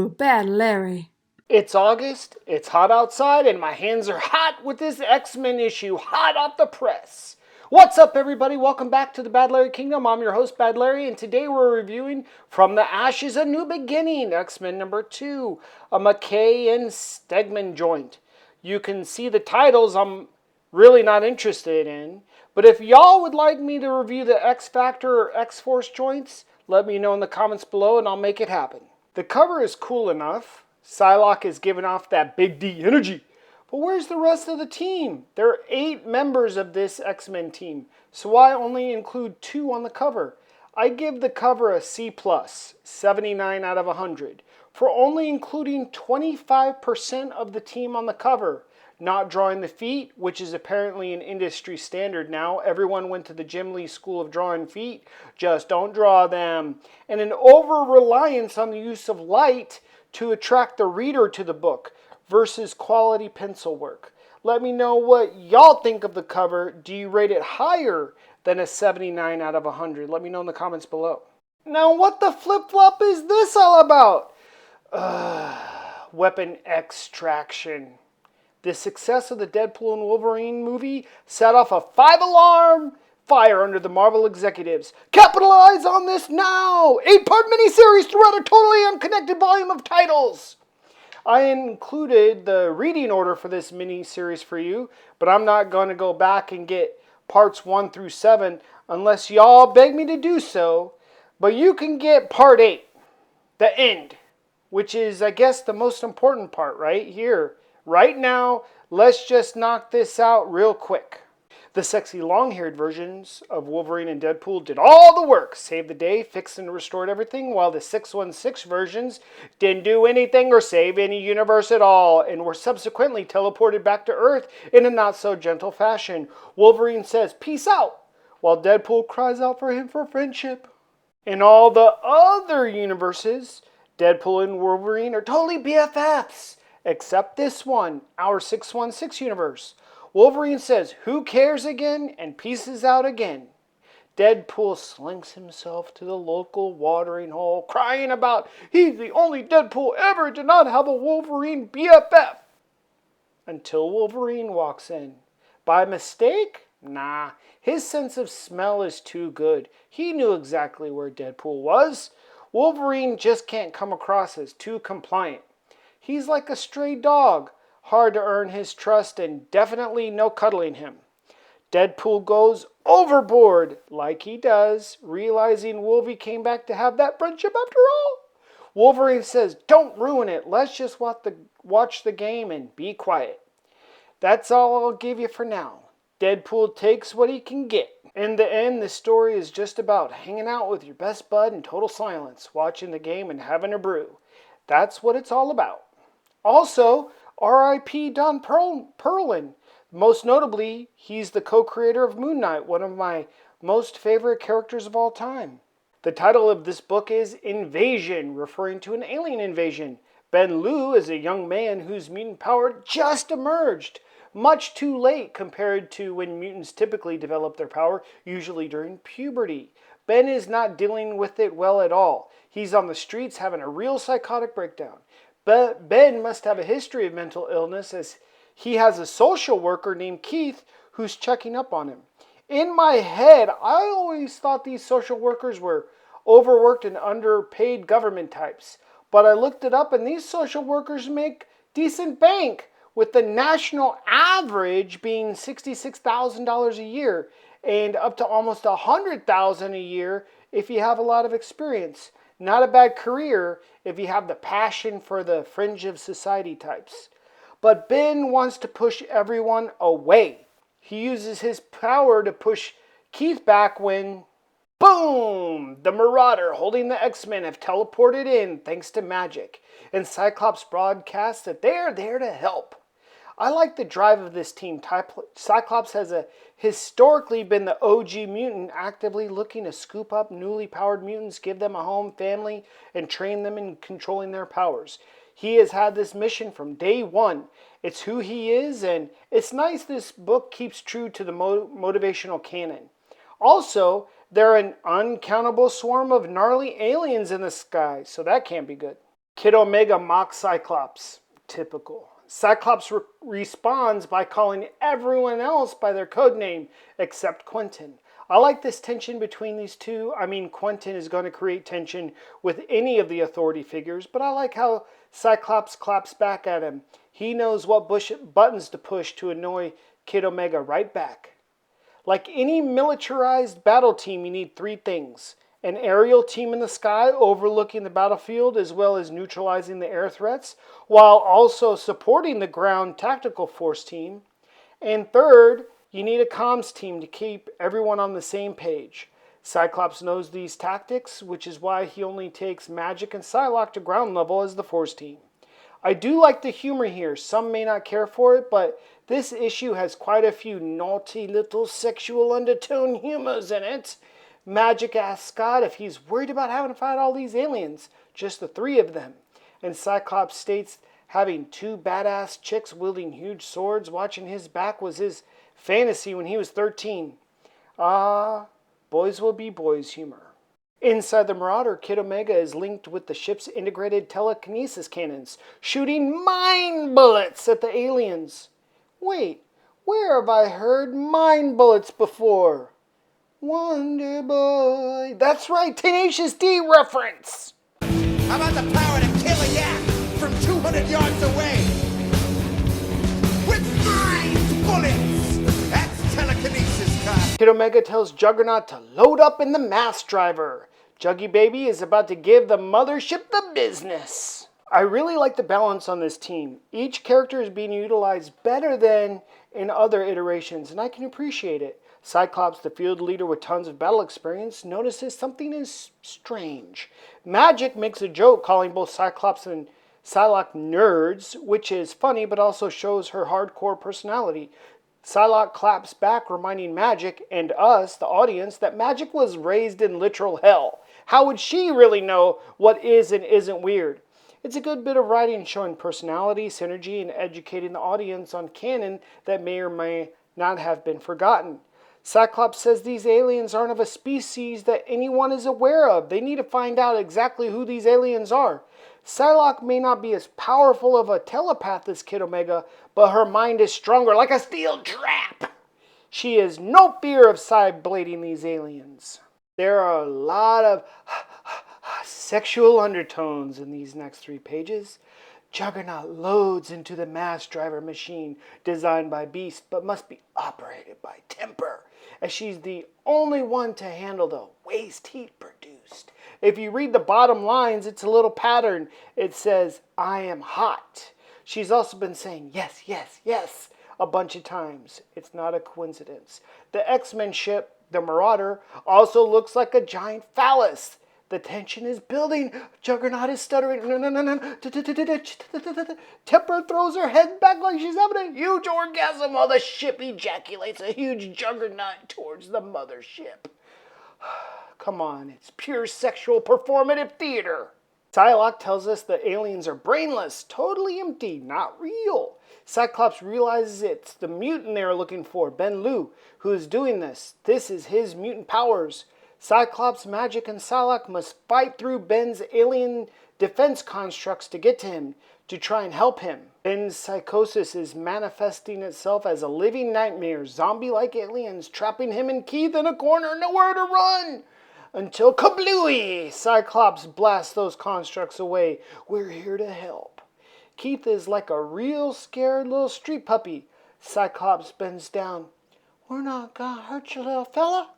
Ooh, bad Larry. It's August, it's hot outside, and my hands are hot with this X-Men issue, hot off the press. What's up, everybody? Welcome back to the Bad Larry Kingdom. I'm your host, Bad Larry, and today we're reviewing From the Ashes, A New Beginning, X-Men number 2, a McKay and Stegman joint. You can see the titles I'm really not interested in, but if y'all would like me to review the X-Factor or X-Force joints, let me know in the comments below and I'll make it happen. The cover is cool enough. Psylocke is giving off that big D energy. But where's the rest of the team? There are 8 members of this X-Men team, so why only include 2 on the cover? I give the cover a C+, 79 out of 100, for only including 25% of the team on the cover. Not drawing the feet, which is apparently an industry standard now. Everyone went to the Jim Lee School of Drawing Feet. Just don't draw them. And an over-reliance on the use of light to attract the reader to the book versus quality pencil work. Let me know what y'all think of the cover. Do you rate it higher than a 79 out of 100? Let me know in the comments below. Now, what the flip-flop is this all about? Weapon extraction. The success of the Deadpool and Wolverine movie set off a 5-alarm fire under the Marvel executives. Capitalize on this now! 8-part miniseries throughout a totally unconnected volume of titles. I included the reading order for this miniseries for you, but I'm not going to go back and get parts 1 through 7 unless y'all beg me to do so. But you can get part 8, the end, which is, I guess, the most important part right here. Right now, let's just knock this out real quick. The sexy long-haired versions of Wolverine and Deadpool did all the work, saved the day, fixed and restored everything, while the 616 versions didn't do anything or save any universe at all, and were subsequently teleported back to Earth in a not-so-gentle fashion. Wolverine says, "Peace out," while Deadpool cries out for him for friendship. In all the other universes, Deadpool and Wolverine are totally BFFs. Except this one, our 616 universe. Wolverine says, "Who cares?" again, and pieces out again. Deadpool slinks himself to the local watering hole, crying about he's the only Deadpool ever to not have a Wolverine BFF. Until Wolverine walks in. By mistake? Nah, his sense of smell is too good. He knew exactly where Deadpool was. Wolverine just can't come across as too compliant. He's like a stray dog, hard to earn his trust and definitely no cuddling him. Deadpool goes overboard, like he does, realizing Wolvie came back to have that friendship after all. Wolverine says, "Don't ruin it, let's just watch the game and be quiet." That's all I'll give you for now. Deadpool takes what he can get. In the end, the story is just about hanging out with your best bud in total silence, watching the game and having a brew. That's what it's all about. Also, R.I.P. Don Perlin. Most notably, he's the co-creator of Moon Knight, one of my most favorite characters of all time. The title of this book is Invasion, referring to an alien invasion. Ben Liu is a young man whose mutant power just emerged, much too late compared to when mutants typically develop their power, usually during puberty. Ben is not dealing with it well at all. He's on the streets having a real psychotic breakdown. But Ben must have a history of mental illness, as he has a social worker named Keith who's checking up on him. In my head, I always thought these social workers were overworked and underpaid government types. But I looked it up and these social workers make decent bank, with the national average being $66,000 a year and up to almost $100,000 a year if you have a lot of experience. Not a bad career if you have the passion for the fringe of society types. But Ben wants to push everyone away. He uses his power to push Keith back when, boom! The Marauder holding the X-Men have teleported in thanks to magic. And Cyclops broadcasts that they're there to help. I like the drive of this team. Cyclops has historically been the OG mutant, actively looking to scoop up newly powered mutants, give them a home, family, and train them in controlling their powers. He has had this mission from day one. It's who he is, and it's nice this book keeps true to the motivational canon. Also, there are an uncountable swarm of gnarly aliens in the sky, so that can't be good. Kid Omega mocks Cyclops. Typical. Cyclops responds by calling everyone else by their code name except Quentin. I like this tension between these two. I mean, Quentin is going to create tension with any of the authority figures, but I like how Cyclops claps back at him. He knows what buttons to push to annoy Kid Omega right back. Like any militarized battle team, you need three things: an aerial team in the sky overlooking the battlefield as well as neutralizing the air threats, while also supporting the ground tactical force team. And third, you need a comms team to keep everyone on the same page. Cyclops knows these tactics, which is why he only takes Magic and Psylocke to ground level as the force team. I do like the humor here. Some may not care for it, but this issue has quite a few naughty little sexual undertone humors in it. Magic asks Scott if he's worried about having to fight all these aliens, just the three of them. And Cyclops states having two badass chicks wielding huge swords watching his back was his fantasy when he was 13. Boys will be boys humor. Inside the Marauder, Kid Omega is linked with the ship's integrated telekinesis cannons, shooting mind bullets at the aliens. Wait, where have I heard mind bullets before? Wonder Boy. That's right, Tenacious D reference. How about the power to kill a yak from 200 yards away? With mind bullets! That's telekinesis, Kyle. Kid Omega tells Juggernaut to load up in the mass driver. Juggy Baby is about to give the mothership the business. I really like the balance on this team. Each character is being utilized better than in other iterations, and I can appreciate it. Cyclops, the field leader with tons of battle experience, notices something is strange. Magic makes a joke calling both Cyclops and Psylocke nerds, which is funny but also shows her hardcore personality. Psylocke claps back, reminding Magic and us, the audience, that Magic was raised in literal hell. How would she really know what is and isn't weird? It's a good bit of writing showing personality, synergy, and educating the audience on canon that may or may not have been forgotten. Cyclops says these aliens aren't of a species that anyone is aware of. They need to find out exactly who these aliens are. Psylocke may not be as powerful of a telepath as Kid Omega, but her mind is stronger, like a steel trap. She has no fear of side-blading these aliens. There are a lot of sexual undertones in these next 3 pages. Juggernaut loads into the mass driver machine designed by Beast, but must be operated by Temper, as she's the only one to handle the waste heat produced. If you read the bottom lines, it's a little pattern. It says, I am hot. She's also been saying, yes, yes, yes, a bunch of times. It's not a coincidence. The X-Men ship, the Marauder, also looks like a giant phallus. The tension is building. Juggernaut is stuttering. No. Temper throws her head back like she's having a huge orgasm while the ship ejaculates a huge Juggernaut towards the mothership. Come on, it's pure sexual performative theater. Psylocke tells us the aliens are brainless, totally empty, not real. Cyclops realizes it's the mutant they are looking for, Ben Liu, who is doing this. This is his mutant powers. Cyclops, Magic, and Psylocke must fight through Ben's alien defense constructs to get to him, to try and help him. Ben's psychosis is manifesting itself as a living nightmare, zombie-like aliens trapping him and Keith in a corner, nowhere to run. Until kablooey! Cyclops blasts those constructs away. We're here to help. Keith is like a real scared little street puppy. Cyclops bends down. We're not gonna hurt you, little fella.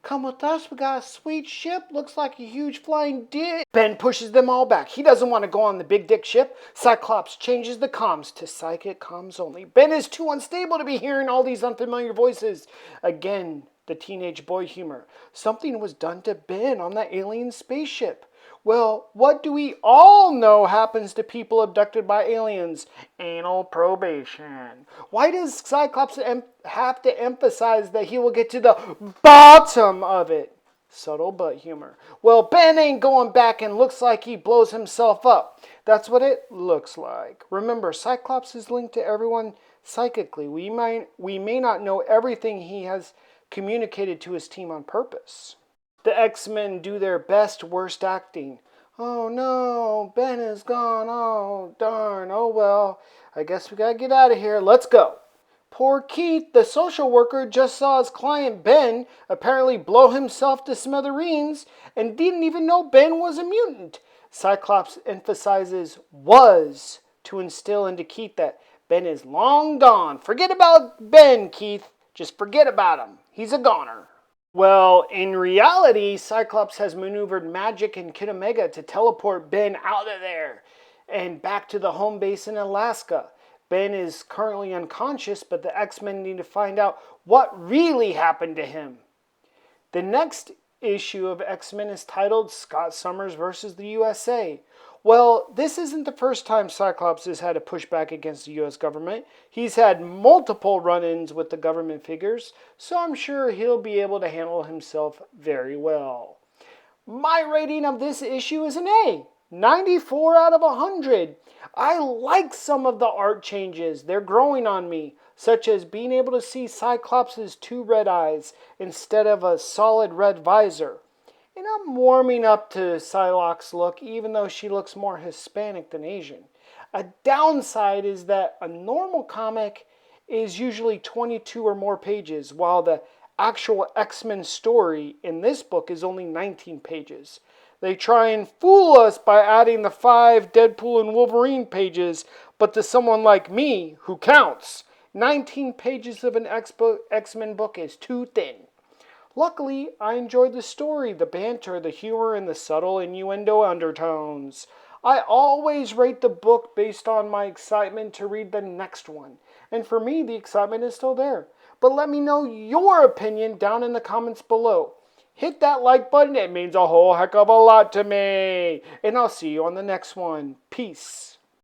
Come with us, we got a sweet ship, looks like a huge flying dick. Ben pushes them all back. He doesn't want to go on the big dick ship. Cyclops changes the comms to psychic comms only. Ben is too unstable to be hearing all these unfamiliar voices. Again, the teenage boy humor. Something was done to Ben on that alien spaceship. Well, what do we all know happens to people abducted by aliens? Anal probation. Why does Cyclops have to emphasize that he will get to the bottom of it? Subtle but humor. Well, Ben ain't going back and looks like he blows himself up. That's what it looks like. Remember, Cyclops is linked to everyone psychically. We may not know everything he has communicated to his team on purpose. The X-Men do their best worst acting. Oh no, Ben is gone. Oh darn. Oh well. I guess we gotta get out of here. Let's go. Poor Keith, the social worker, just saw his client Ben apparently blow himself to smithereens and didn't even know Ben was a mutant. Cyclops emphasizes was to instill into Keith that Ben is long gone. Forget about Ben, Keith. Just forget about him. He's a goner. Well, in reality, Cyclops has maneuvered Magic and Kid Omega to teleport Ben out of there and back to the home base in Alaska. Ben is currently unconscious, but the X-Men need to find out what really happened to him. The next issue of X-Men is titled Scott Summers versus the USA. Well, this isn't the first time Cyclops has had to push back against the US government. He's had multiple run-ins with the government figures, so I'm sure he'll be able to handle himself very well. My rating of this issue is an A. 94 out of 100. I like some of the art changes. They're growing on me, such as being able to see Cyclops' two red eyes instead of a solid red visor. And I'm warming up to Psylocke's look, even though she looks more Hispanic than Asian. A downside is that a normal comic is usually 22 or more pages, while the actual X-Men story in this book is only 19 pages. They try and fool us by adding the 5 Deadpool and Wolverine pages, but to someone like me, who counts, 19 pages of an X-Men book is too thin. Luckily, I enjoyed the story, the banter, the humor, and the subtle innuendo undertones. I always rate the book based on my excitement to read the next one. And for me, the excitement is still there. But let me know your opinion down in the comments below. Hit that like button, it means a whole heck of a lot to me. And I'll see you on the next one. Peace.